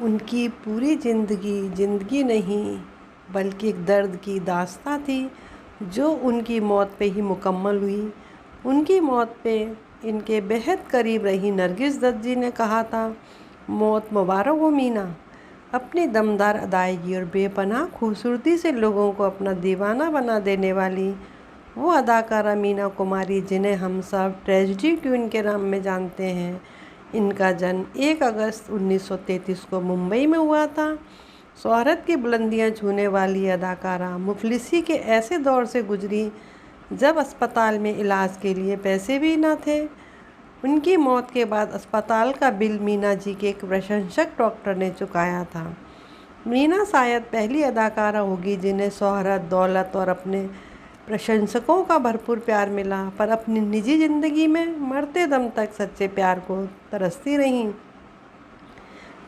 उनकी पूरी ज़िंदगी ज़िंदगी नहीं बल्कि एक दर्द की दास्तां थी जो उनकी मौत पे ही मुकम्मल हुई। उनकी मौत पे इनके बेहद करीब रही नरगिस दत्त जी ने कहा था, मौत मुबारक हो मीना। अपनी दमदार अदायगी और बेपनाह खूबसूरती से लोगों को अपना दीवाना बना देने वाली वो अदाकारा मीना कुमारी, जिन्हें हम सब ट्रेजेडी क्वीन के नाम में जानते हैं। इनका जन्म 1 अगस्त 1933 को मुंबई में हुआ था। शोहरत की बुलंदियां छूने वाली अदाकारा मुफलिसी के ऐसे दौर से गुजरी जब अस्पताल में इलाज के लिए पैसे भी न थे। उनकी मौत के बाद अस्पताल का बिल मीना जी के एक प्रशंसक डॉक्टर ने चुकाया था। मीना शायद पहली अदाकारा होगी जिन्हें शोहरत, दौलत और अपने प्रशंसकों का भरपूर प्यार मिला, पर अपनी निजी ज़िंदगी में मरते दम तक सच्चे प्यार को तरसती रहीं।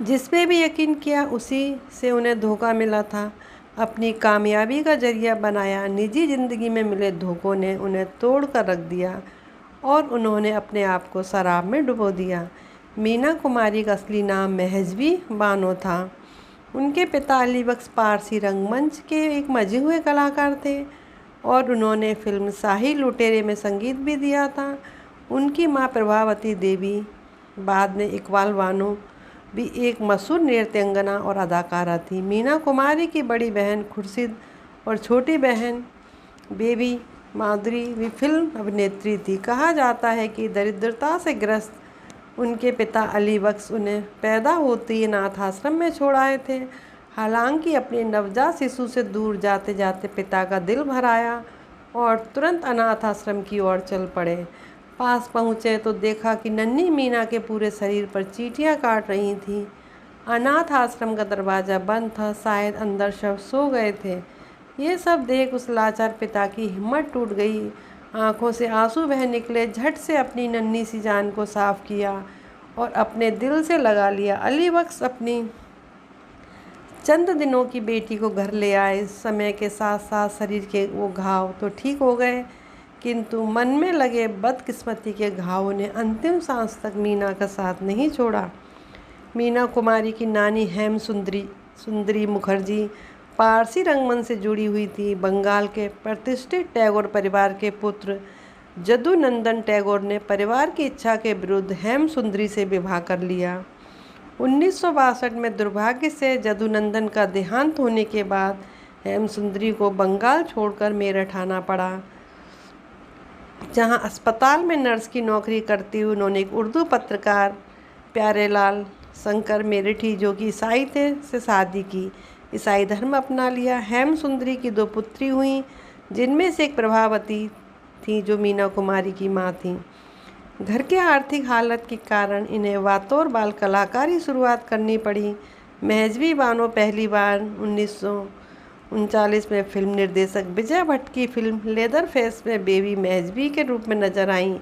जिस पे भी यकीन किया उसी से उन्हें धोखा मिला था। अपनी कामयाबी का जरिया बनाया निजी ज़िंदगी में मिले धोखों ने उन्हें तोड़ कर रख दिया और उन्होंने अपने आप को शराब में डुबो दिया। मीना कुमारी का असली नाम महजबी बानो था। उनके पिता अली बख्श पारसी रंगमंच के एक मजे हुए कलाकार थे और उन्होंने फिल्म शाही लुटेरे में संगीत भी दिया था। उनकी मां प्रभावती देवी, बाद में इकबाल बानो, भी एक मशहूर नृत्यांगना और अदाकारा थी। मीना कुमारी की बड़ी बहन खुर्शीद और छोटी बहन बेबी माधुरी भी फिल्म अभिनेत्री थी। कहा जाता है कि दरिद्रता से ग्रस्त उनके पिता अली बख्श उन्हें पैदा होते ही अनाथ आश्रम में छोड़ आए थे। हालांकि अपने नवजात शिशु से दूर जाते जाते पिता का दिल भर आया और तुरंत अनाथ आश्रम की ओर चल पड़े। पास पहुँचे तो देखा कि नन्ही मीना के पूरे शरीर पर चींटियाँ काट रही थीं। अनाथ आश्रम का दरवाज़ा बंद था, शायद अंदर शव सो गए थे। ये सब देख उस लाचार पिता की हिम्मत टूट गई, आंखों से आंसू बह निकले। झट से अपनी नन्ही सी जान को साफ किया और अपने दिल से लगा लिया। अली बख्श अपनी चंद दिनों की बेटी को घर ले आए। समय के साथ साथ शरीर के वो घाव तो ठीक हो गए, किंतु मन में लगे बदकिस्मती के घावों ने अंतिम सांस तक मीना का साथ नहीं छोड़ा। मीना कुमारी की नानी हेम सुंदरी मुखर्जी पारसी रंगमंच से जुड़ी हुई थी। बंगाल के प्रतिष्ठित टैगोर परिवार के पुत्र जदुनंदन टैगोर ने परिवार की इच्छा के विरुद्ध हेम सुंदरी से विवाह कर लिया। 1962 में दुर्भाग्य से जदुनंदन का देहांत होने के बाद हेम सुंदरी को बंगाल छोड़कर मेरठ आना पड़ा, जहां अस्पताल में नर्स की नौकरी करती हुई उन्होंने एक उर्दू पत्रकार प्यारेलाल शंकर मेरठी, जो कि ईसाई थे, से शादी की। ईसाई धर्म अपना लिया। हेम सुंदरी की 2 पुत्री हुईं, जिनमें से एक प्रभावती थी जो मीना कुमारी की मां थी। घर के आर्थिक हालत के कारण इन्हें वातोर बाल कलाकारी शुरुआत करनी पड़ी। महजबी बानो पहली बार 1939 में फिल्म निर्देशक विजय भट्ट की फिल्म लेदर फेस में बेबी महजबी के रूप में नजर आईं।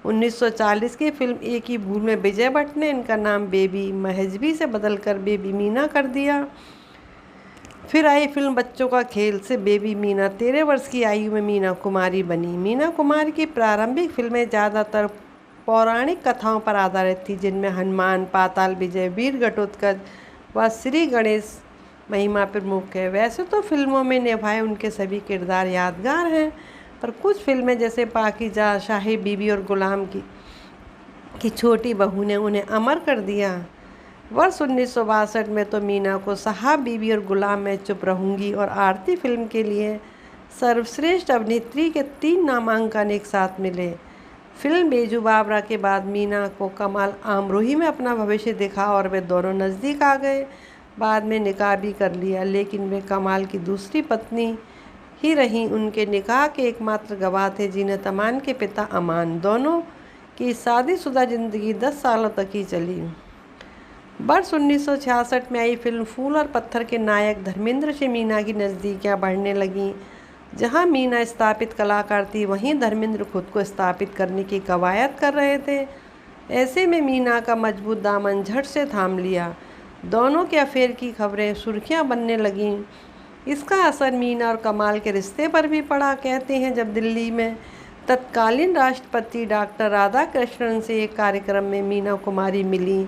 1940 की फिल्म एक ही भूल में विजय भट्ट ने इनका नाम बेबी महजबी से बदलकर बेबी मीना कर दिया। फिर आई फिल्म बच्चों का खेल से बेबी मीना 13 वर्ष की आयु में मीना कुमारी बनी। मीना कुमारी की प्रारंभिक फिल्में ज़्यादातर पौराणिक कथाओं पर आधारित थी, जिनमें हनुमान, पाताल विजय, वीर घटोत्कच व श्री गणेश महिमा प्रमुख है। वैसे तो फिल्मों में निभाए उनके सभी किरदार यादगार हैं, पर कुछ फिल्में जैसे पाकीज़ा, शाही बीबी और गुलाम की छोटी बहू ने उन्हें अमर कर दिया। वर्ष 1962 में तो मीना को साहब, बीबी और गुलाम में चुप रहूंगी और आरती फिल्म के लिए सर्वश्रेष्ठ अभिनेत्री के 3 नामांकन एक साथ मिले। फिल्म बेजू बावरा के बाद मीना को कमाल आमरोही में अपना भविष्य दिखा और वे दोनों नज़दीक आ गए। बाद में निकाह भी कर लिया, लेकिन वे कमाल की दूसरी पत्नी ही रहीं। उनके निकाह के एकमात्र गवाह थे जीनत अमान के पिता अमान। दोनों की शादीशुदा ज़िंदगी 10 सालों तक ही चली। वर्ष 1966 में आई फिल्म फूल और पत्थर के नायक धर्मेंद्र से मीना की नज़दीकियाँ बढ़ने लगीं। जहां मीना स्थापित कलाकार थी, वहीं धर्मेंद्र खुद को स्थापित करने की कवायद कर रहे थे। ऐसे में मीना का मजबूत दामन झट से थाम लिया। दोनों के अफेयर की खबरें सुर्खियां बनने लगीं। इसका असर मीना और कमाल के रिश्ते पर भी पड़ा। कहते हैं जब दिल्ली में तत्कालीन राष्ट्रपति डॉक्टर राधाकृष्णन से एक कार्यक्रम में मीना कुमारी मिली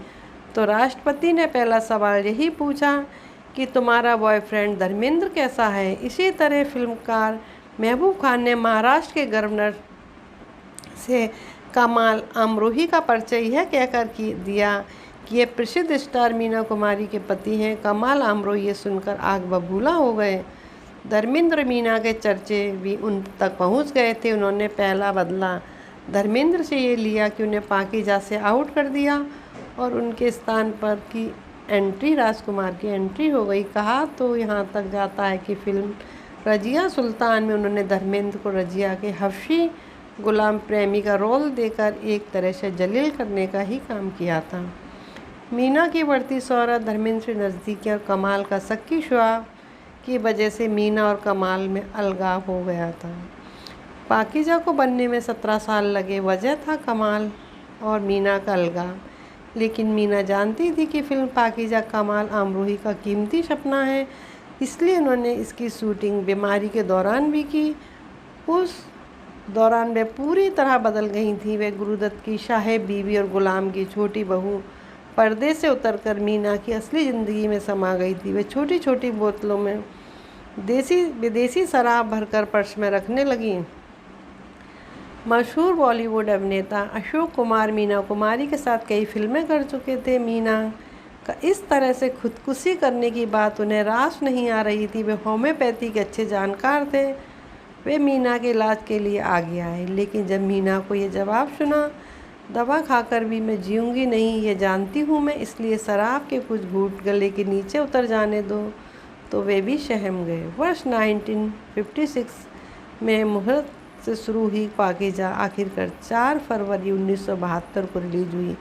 तो राष्ट्रपति ने पहला सवाल यही पूछा कि तुम्हारा बॉयफ्रेंड धर्मेंद्र कैसा है। इसी तरह फिल्मकार महबूब खान ने महाराष्ट्र के गवर्नर से कमाल अमरोही का परिचय यह कहकर दिया कि ये प्रसिद्ध स्टार मीना कुमारी के पति हैं। कमाल अमरोही ये सुनकर आग बबूला हो गए। धर्मेंद्र मीना के चर्चे भी उन तक पहुंच गए थे। उन्होंने पहला बदला धर्मेंद्र से ये लिया कि उन्हें पाकीज़ा से आउट कर दिया और उनके स्थान पर की एंट्री राजकुमार की एंट्री हो गई। कहा तो यहाँ तक जाता है कि फिल्म रजिया सुल्तान में उन्होंने धर्मेंद्र को रजिया के हफ्शी गुलाम प्रेमी का रोल देकर एक तरह से जलील करने का ही काम किया था। मीना की बढ़ती शोहरत, धर्मेंद्र से नज़दीकी और कमाल का सक्की शुआब की वजह से मीना और कमाल में अलगाव हो गया था। पाकीज़ा को बनने में 17 साल लगे। वजह था कमाल और मीना का अलगाव। लेकिन मीना जानती थी कि फिल्म पाकीज़ा कमाल अमरोही का कीमती सपना है, इसलिए उन्होंने इसकी शूटिंग बीमारी के दौरान भी की। उस दौरान वे पूरी तरह बदल गई थी। वे गुरुदत्त की साहेब बीवी और गुलाम की छोटी बहू पर्दे से उतरकर मीना की असली ज़िंदगी में समा गई थी। वे छोटी छोटी बोतलों में विदेशी शराब भरकर पर्स में रखने लगी। मशहूर बॉलीवुड अभिनेता अशोक कुमार मीना कुमारी के साथ कई फिल्में कर चुके थे। मीना का इस तरह से खुदकुशी करने की बात उन्हें रास नहीं आ रही थी। वे होम्योपैथी के अच्छे जानकार थे। वे मीना के इलाज के लिए आगे आए, लेकिन जब मीना को ये जवाब सुना, दवा खाकर भी मैं जीऊँगी नहीं, ये जानती हूँ मैं, इसलिए शराब के कुछ घूंट गले के नीचे उतर जाने दो, तो वे भी सहम गए। वर्ष 1956 में मुहूर्त से शुरू हुई पाकीज़ा आखिरकार 4 फरवरी 1972 को रिलीज हुई।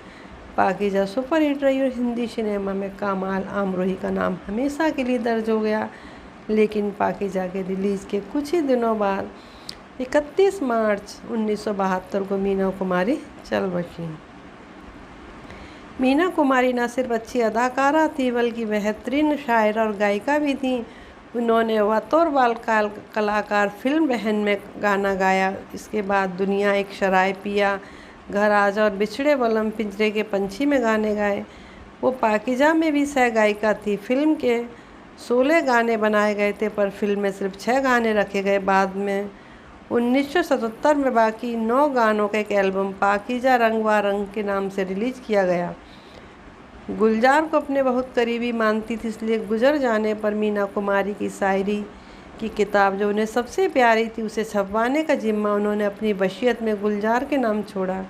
पाकीज़ा सुपरहिट रही और हिंदी सिनेमा में कमाल अमरोही का नाम हमेशा के लिए दर्ज हो गया। लेकिन पाकीज़ा के रिलीज़ के कुछ ही दिनों बाद 31 मार्च 1972 को मीना कुमारी चल बसी। मीना कुमारी न सिर्फ अच्छी अदाकारा थी बल्कि बेहतरीन शायरा और गायिका भी थी। उन्होंने बतौर बाल कलाकार फिल्म बहन में गाना गाया। इसके बाद दुनिया एक शराय पिया, घर आजा और बिछड़े बलम, पिंजरे के पंछी में गाने गाए। वो पाकीज़ा में भी सह गायिका थी। फिल्म के 16 गाने बनाए गए थे पर फिल्म में सिर्फ 6 गाने रखे गए। बाद में 1977 में बाकी 9 गानों का एक एल्बम पाकीज़ा रंग व रंग के नाम से रिलीज़ किया गया। गुलजार को अपने बहुत करीबी मानती थी, इसलिए गुजर जाने पर मीना कुमारी की शायरी की किताब जो उन्हें सबसे प्यारी थी उसे छपवाने का जिम्मा उन्होंने अपनी वसीयत में गुलजार के नाम छोड़ा।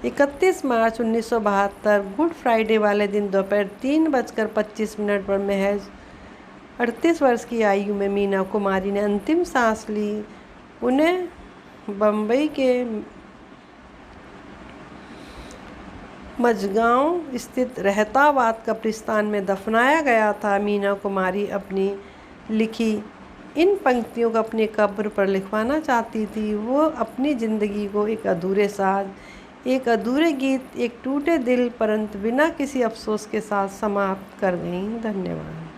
31 मार्च 1972 गुड फ्राइडे वाले दिन दोपहर 3:25 पर महज 38 वर्ष की आयु में मीना कुमारी ने अंतिम सांस ली। उन्हें बम्बई के मझगांव स्थित रहताबाद कब्रिस्तान में दफनाया गया था। मीना कुमारी अपनी लिखी इन पंक्तियों को अपनी कब्र पर लिखवाना चाहती थी। वो अपनी ज़िंदगी को एक अधूरे साज, एक अधूरे गीत, एक टूटे दिल परंतु बिना किसी अफसोस के साथ समाप्त कर गईं। धन्यवाद।